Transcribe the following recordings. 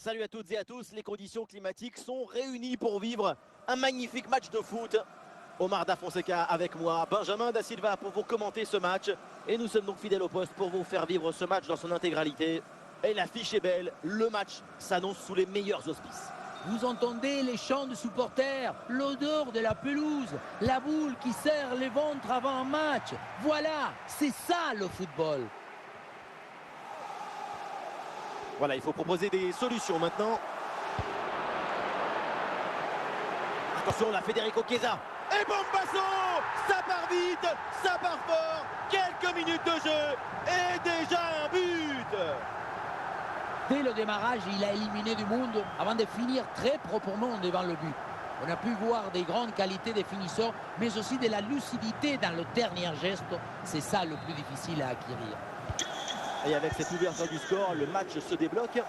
Salut à toutes et à tous, les conditions climatiques sont réunies pour vivre un magnifique match de foot. Omar Da Fonseca avec moi, Benjamin Da Silva pour vous commenter ce match. Et nous sommes donc fidèles au poste pour vous faire vivre ce match dans son intégralité. Et l'affiche est belle, le match s'annonce sous les meilleurs auspices. Vous entendez les chants de supporters, l'odeur de la pelouse, la boule qui serre les ventres avant un match. Voilà, c'est ça le football. Voilà, il faut proposer des solutions maintenant. Attention, là, Federico Chiesa. Et Bombasso! Ça part vite, ça part fort. Quelques minutes de jeu et déjà un but. Dès le démarrage, il a éliminé du monde avant de finir très proprement devant le but. On a pu voir des grandes qualités des finisseurs, mais aussi de la lucidité dans le dernier geste. C'est ça le plus difficile à acquérir. Et avec cette ouverture du score, le match se débloque.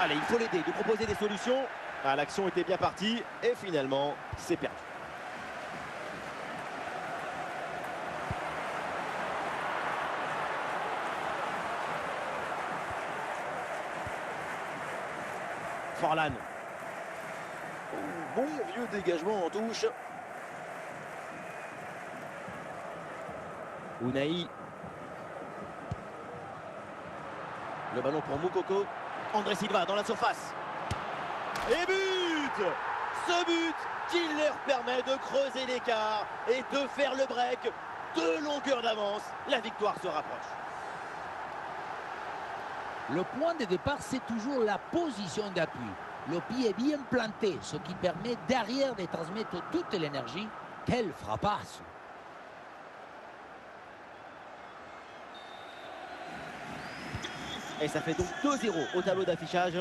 Allez, il faut l'aider, de proposer des solutions. Ah, l'action était bien partie et finalement, c'est perdu. Forlan. Bon vieux dégagement en touche. Unai. Le ballon pour Moukoko. André Silva dans la surface. Et but! Ce but qui leur permet de creuser l'écart et de faire le break. 2 longueurs d'avance. La victoire se rapproche. Le point de départ, c'est toujours la position d'appui. Le pied est bien planté, ce qui permet derrière de transmettre toute l'énergie. Quelle frappasse! Et ça fait donc 2-0 au tableau d'affichage. Il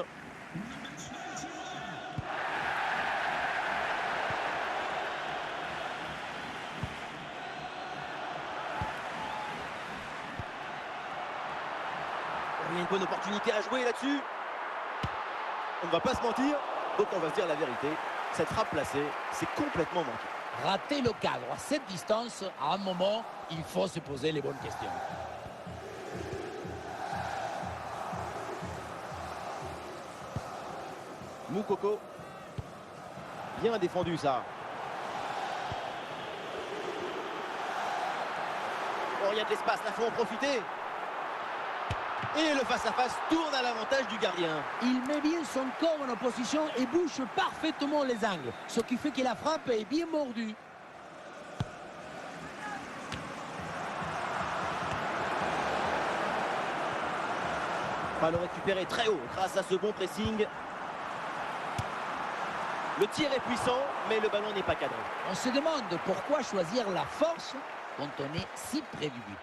y a une bonne opportunité à jouer là-dessus. On ne va pas se mentir, donc on va se dire la vérité. Cette frappe placée, c'est complètement manqué. Rater le cadre à cette distance, à un moment, il faut se poser les bonnes questions. Moukoko. Bien défendu ça. Oh, il y a de l'espace, là, faut en profiter. Et le face-à-face tourne à l'avantage du gardien. Il met bien son corps en opposition et bouche parfaitement les angles, ce qui fait que la frappe est bien mordue. Ballon récupéré très haut grâce à ce bon pressing. Le tir est puissant, mais le ballon n'est pas cadré. On se demande pourquoi choisir la force quand on est si près du but.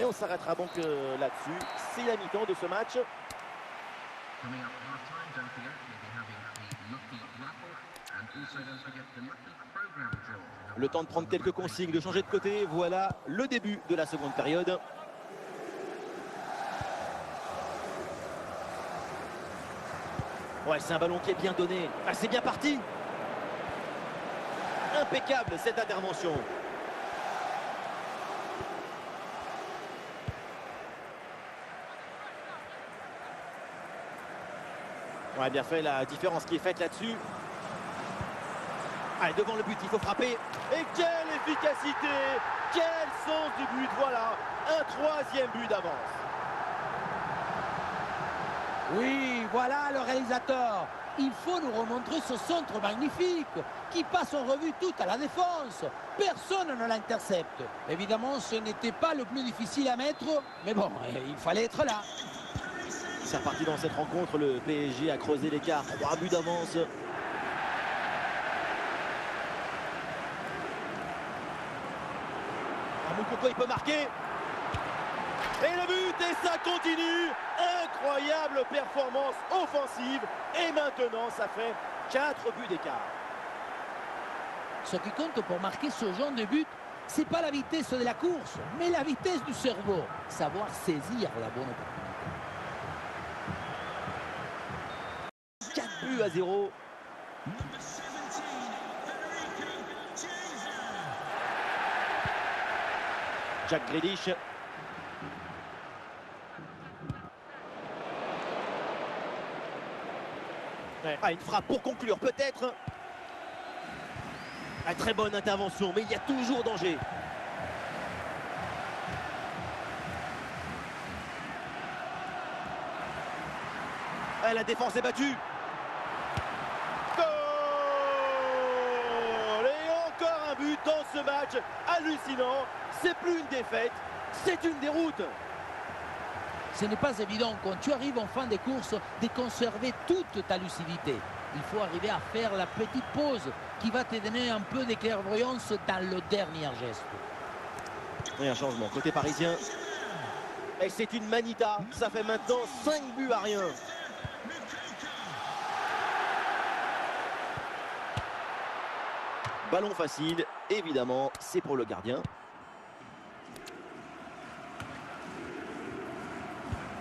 Et on s'arrêtera donc là-dessus. C'est la mi-temps de ce match. Le temps de prendre quelques consignes, de changer de côté. Voilà le début de la seconde période. Ouais, c'est un ballon qui est bien donné. Ah, c'est bien parti. Impeccable cette intervention. Ouais, bien fait, la différence qui est faite là-dessus. Allez, devant le but, il faut frapper. Et quelle efficacité! Quel sens du but! Voilà, un 3e but d'avance. Oui, voilà le réalisateur. Il faut nous remontrer ce centre magnifique qui passe en revue tout à la défense. Personne ne l'intercepte. Évidemment, ce n'était pas le plus difficile à mettre, mais bon, il fallait être là. C'est reparti dans cette rencontre, le PSG a creusé l'écart, 3 buts d'avance. Moukoko, il peut marquer. Et le but, et ça continue. Incroyable performance offensive. Et maintenant, ça fait 4 buts d'écart. Ce qui compte pour marquer ce genre de but, C'est pas la vitesse de la course, mais la vitesse du cerveau. Savoir saisir la bonne opportunité. 4-0. Jack Grealish. Ah, une frappe pour conclure, peut-être. Ah, très bonne intervention, mais il y a toujours danger. Ah, la défense est battue. Goal! Et encore un but dans ce match hallucinant. C'est plus une défaite, c'est une déroute. Ce n'est pas évident quand tu arrives en fin de course de conserver toute ta lucidité. Il faut arriver à faire la petite pause qui va te donner un peu de clairvoyance dans le dernier geste. Et un changement côté parisien. Et c'est une manita. Ça fait maintenant 5-0. Ballon facile, évidemment, c'est pour le gardien.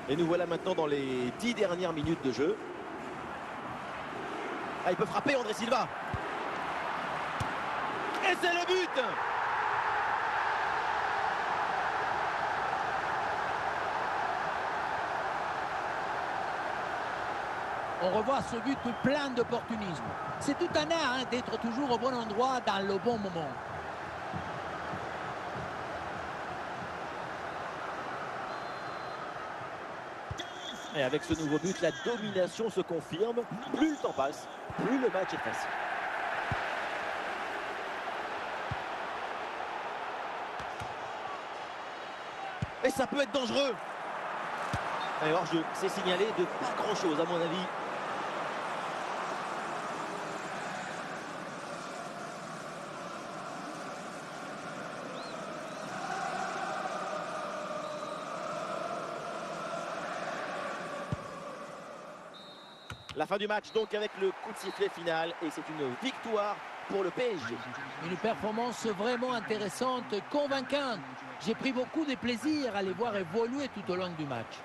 Et nous voilà maintenant dans les 10 dernières minutes de jeu. Ah, il peut frapper André Silva. Et c'est le but! On revoit ce but plein d'opportunisme. C'est tout un art d'être toujours au bon endroit dans le bon moment. Et avec ce nouveau but, la domination se confirme. Plus le temps passe, plus le match est facile. Et ça peut être dangereux. Alors, c'est signalé de pas grand-chose, à mon avis. La fin du match donc avec le coup de sifflet final et c'est une victoire pour le PSG. Une performance vraiment intéressante, convaincante. J'ai pris beaucoup de plaisir à les voir évoluer tout au long du match.